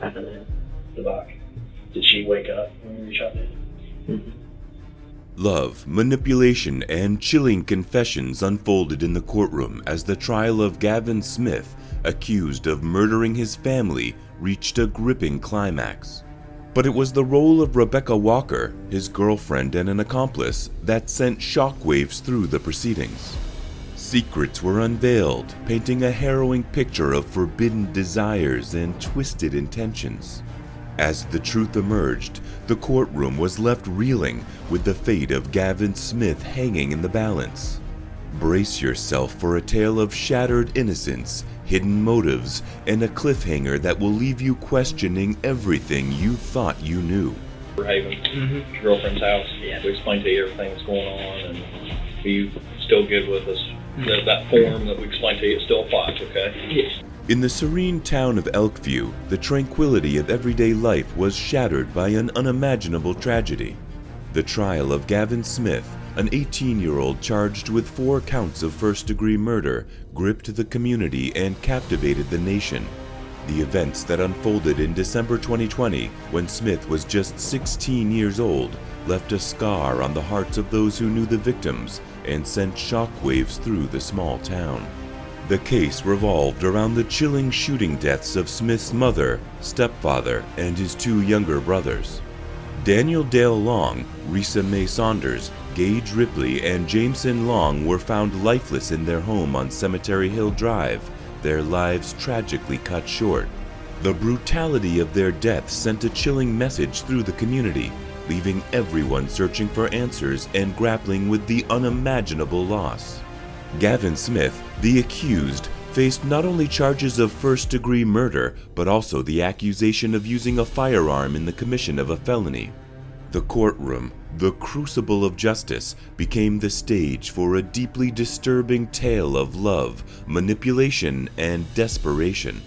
happened in the box? Did she wake up when you shot it? Mm-hmm. Love, manipulation, and chilling confessions unfolded in the courtroom as the trial of Gavin Smith, accused of murdering his family, reached a gripping climax. But it was the role of Rebecca Walker, his girlfriend and an accomplice, that sent shockwaves through the proceedings. Secrets were unveiled, painting a harrowing picture of forbidden desires and twisted intentions. As the truth emerged, the courtroom was left reeling, with the fate of Gavin Smith hanging in the balance. Brace yourself for a tale of shattered innocence, hidden motives, and a cliffhanger that will leave you questioning everything you thought you knew. Haven, your girlfriend's house. Yeah. We explained to you everything that's going on, and are you still good with us? That form that we explained to you still applies, okay? Yes. In the serene town of Elkview, the tranquility of everyday life was shattered by an unimaginable tragedy. The trial of Gavin Smith, an 18-year-old charged with 4 counts of first-degree murder, gripped the community and captivated the nation. The events that unfolded in December 2020, when Smith was just 16 years old, left a scar on the hearts of those who knew the victims and sent shockwaves through the small town. The case revolved around the chilling shooting deaths of Smith's mother, stepfather, and his 2 younger brothers. Daniel Dale Long, Risa Mae Saunders, Gage Ripley, and Jameson Long were found lifeless in their home on Cemetery Hill Drive, their lives tragically cut short. The brutality of their deaths sent a chilling message through the community, leaving everyone searching for answers and grappling with the unimaginable loss. Gavin Smith, the accused, faced not only charges of first-degree murder, but also the accusation of using a firearm in the commission of a felony. The courtroom, the crucible of justice, became the stage for a deeply disturbing tale of love, manipulation, and desperation.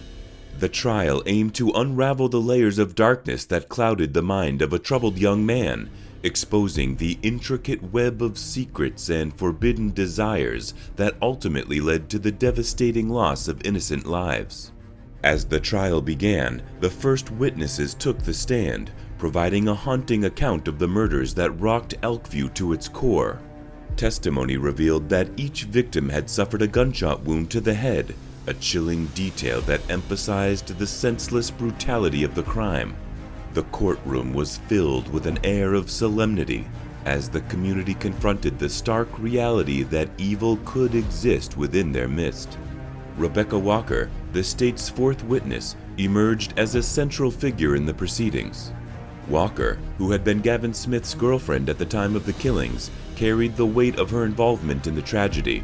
The trial aimed to unravel the layers of darkness that clouded the mind of a troubled young man, exposing the intricate web of secrets and forbidden desires that ultimately led to the devastating loss of innocent lives. As the trial began, the first witnesses took the stand, providing a haunting account of the murders that rocked Elkview to its core. Testimony revealed that each victim had suffered a gunshot wound to the head, a chilling detail that emphasized the senseless brutality of the crime. The courtroom was filled with an air of solemnity as the community confronted the stark reality that evil could exist within their midst. Rebecca Walker, the state's 4th witness, emerged as a central figure in the proceedings. Walker, who had been Gavin Smith's girlfriend at the time of the killings, carried the weight of her involvement in the tragedy.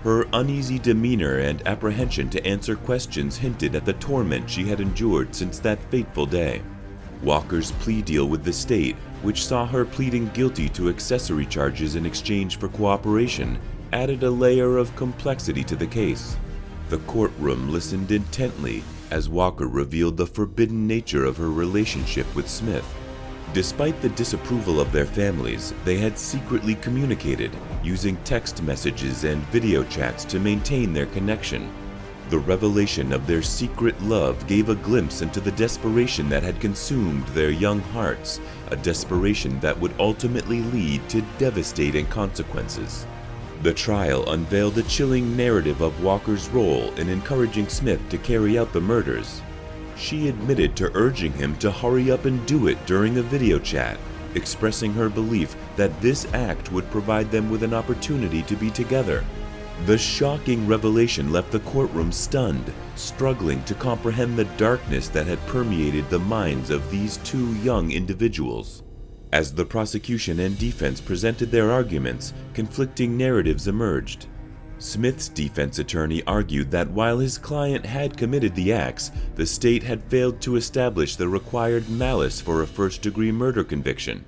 Her uneasy demeanor and apprehension to answer questions hinted at the torment she had endured since that fateful day. Walker's plea deal with the state, which saw her pleading guilty to accessory charges in exchange for cooperation, added a layer of complexity to the case. The courtroom listened intently as Walker revealed the forbidden nature of her relationship with Smith. Despite the disapproval of their families, they had secretly communicated, using text messages and video chats to maintain their connection. The revelation of their secret love gave a glimpse into the desperation that had consumed their young hearts, a desperation that would ultimately lead to devastating consequences. The trial unveiled a chilling narrative of Walker's role in encouraging Smith to carry out the murders. She admitted to urging him to hurry up and do it during a video chat, expressing her belief that this act would provide them with an opportunity to be together. The shocking revelation left the courtroom stunned, struggling to comprehend the darkness that had permeated the minds of these 2 young individuals. As the prosecution and defense presented their arguments, conflicting narratives emerged. Smith's defense attorney argued that while his client had committed the acts, the state had failed to establish the required malice for a first-degree murder conviction.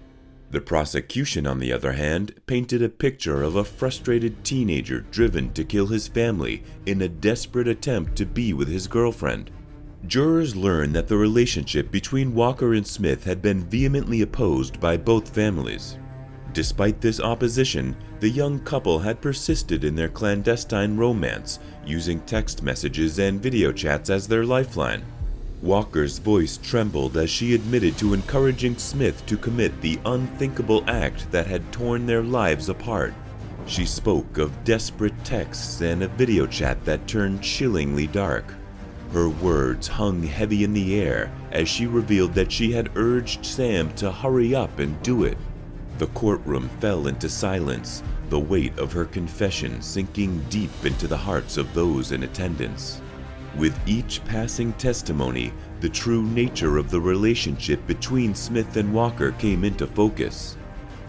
The prosecution, on the other hand, painted a picture of a frustrated teenager driven to kill his family in a desperate attempt to be with his girlfriend. Jurors learned that the relationship between Walker and Smith had been vehemently opposed by both families. Despite this opposition, the young couple had persisted in their clandestine romance, using text messages and video chats as their lifeline. Walker's voice trembled as she admitted to encouraging Smith to commit the unthinkable act that had torn their lives apart. She spoke of desperate texts and a video chat that turned chillingly dark. Her words hung heavy in the air as she revealed that she had urged Sam to hurry up and do it. The courtroom fell into silence, the weight of her confession sinking deep into the hearts of those in attendance. With each passing testimony, the true nature of the relationship between Smith and Walker came into focus.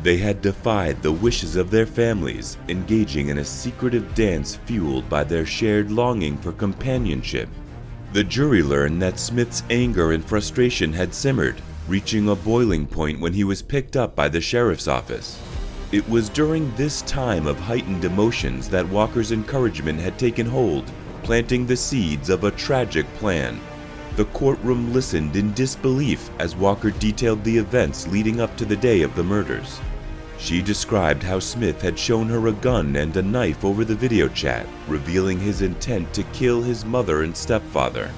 They had defied the wishes of their families, engaging in a secretive dance fueled by their shared longing for companionship. The jury learned that Smith's anger and frustration had simmered, reaching a boiling point when he was picked up by the sheriff's office. It was during this time of heightened emotions that Walker's encouragement had taken hold, planting the seeds of a tragic plan. The courtroom listened in disbelief as Walker detailed the events leading up to the day of the murders. She described how Smith had shown her a gun and a knife over the video chat, revealing his intent to kill his mother and stepfather.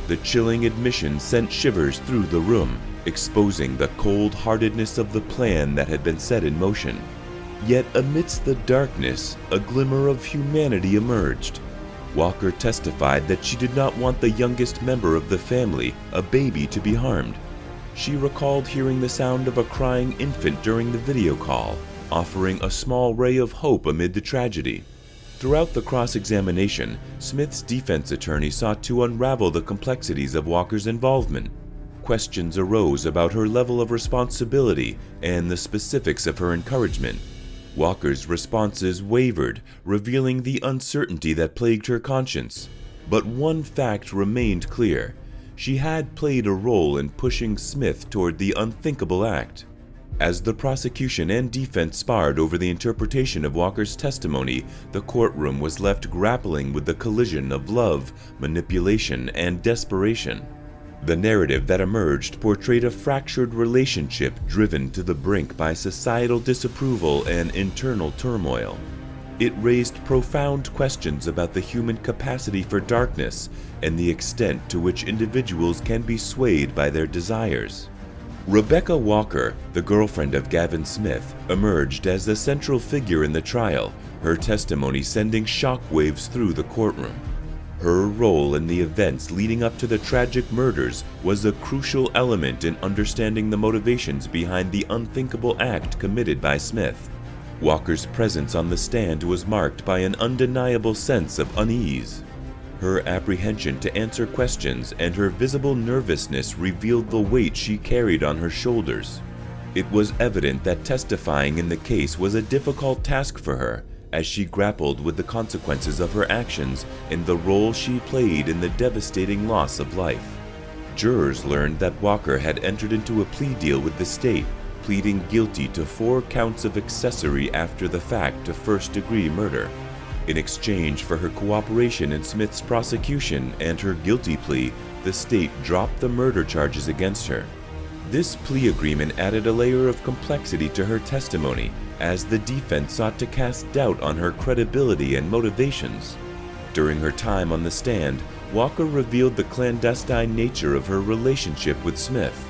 The chilling admission sent shivers through the room, exposing the cold-heartedness of the plan that had been set in motion. Yet amidst the darkness, a glimmer of humanity emerged. Walker testified that she did not want the youngest member of the family, a baby, to be harmed. She recalled hearing the sound of a crying infant during the video call, offering a small ray of hope amid the tragedy. Throughout the cross-examination, Smith's defense attorney sought to unravel the complexities of Walker's involvement. Questions arose about her level of responsibility and the specifics of her encouragement. Walker's responses wavered, revealing the uncertainty that plagued her conscience. But one fact remained clear. She had played a role in pushing Smith toward the unthinkable act. As the prosecution and defense sparred over the interpretation of Walker's testimony, the courtroom was left grappling with the collision of love, manipulation, and desperation. The narrative that emerged portrayed a fractured relationship driven to the brink by societal disapproval and internal turmoil. It raised profound questions about the human capacity for darkness and the extent to which individuals can be swayed by their desires. Rebecca Walker, the girlfriend of Gavin Smith, emerged as the central figure in the trial, her testimony sending shockwaves through the courtroom. Her role in the events leading up to the tragic murders was a crucial element in understanding the motivations behind the unthinkable act committed by Smith. Walker's presence on the stand was marked by an undeniable sense of unease. Her apprehension to answer questions and her visible nervousness revealed the weight she carried on her shoulders. It was evident that testifying in the case was a difficult task for her, as she grappled with the consequences of her actions and the role she played in the devastating loss of life. Jurors learned that Walker had entered into a plea deal with the state, pleading guilty to 4 counts of accessory after the fact to first-degree murder. In exchange for her cooperation in Smith's prosecution and her guilty plea, the state dropped the murder charges against her. This plea agreement added a layer of complexity to her testimony, as the defense sought to cast doubt on her credibility and motivations. During her time on the stand, Walker revealed the clandestine nature of her relationship with Smith.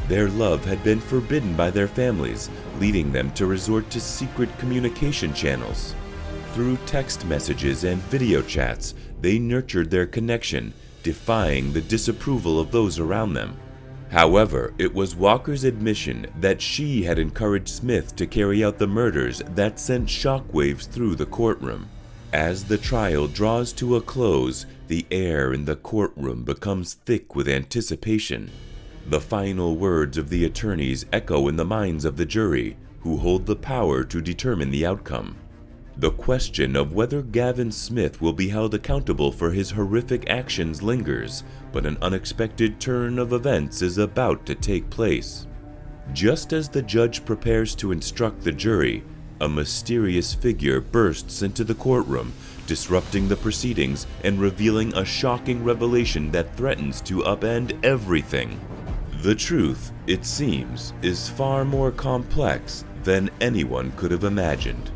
Their love had been forbidden by their families, leading them to resort to secret communication channels. Through text messages and video chats, they nurtured their connection, defying the disapproval of those around them. However, it was Walker's admission that she had encouraged Smith to carry out the murders that sent shockwaves through the courtroom. As the trial draws to a close, the air in the courtroom becomes thick with anticipation. The final words of the attorneys echo in the minds of the jury, who hold the power to determine the outcome. The question of whether Gavin Smith will be held accountable for his horrific actions lingers, but an unexpected turn of events is about to take place. Just as the judge prepares to instruct the jury, a mysterious figure bursts into the courtroom, disrupting the proceedings and revealing a shocking revelation that threatens to upend everything. The truth, it seems, is far more complex than anyone could have imagined.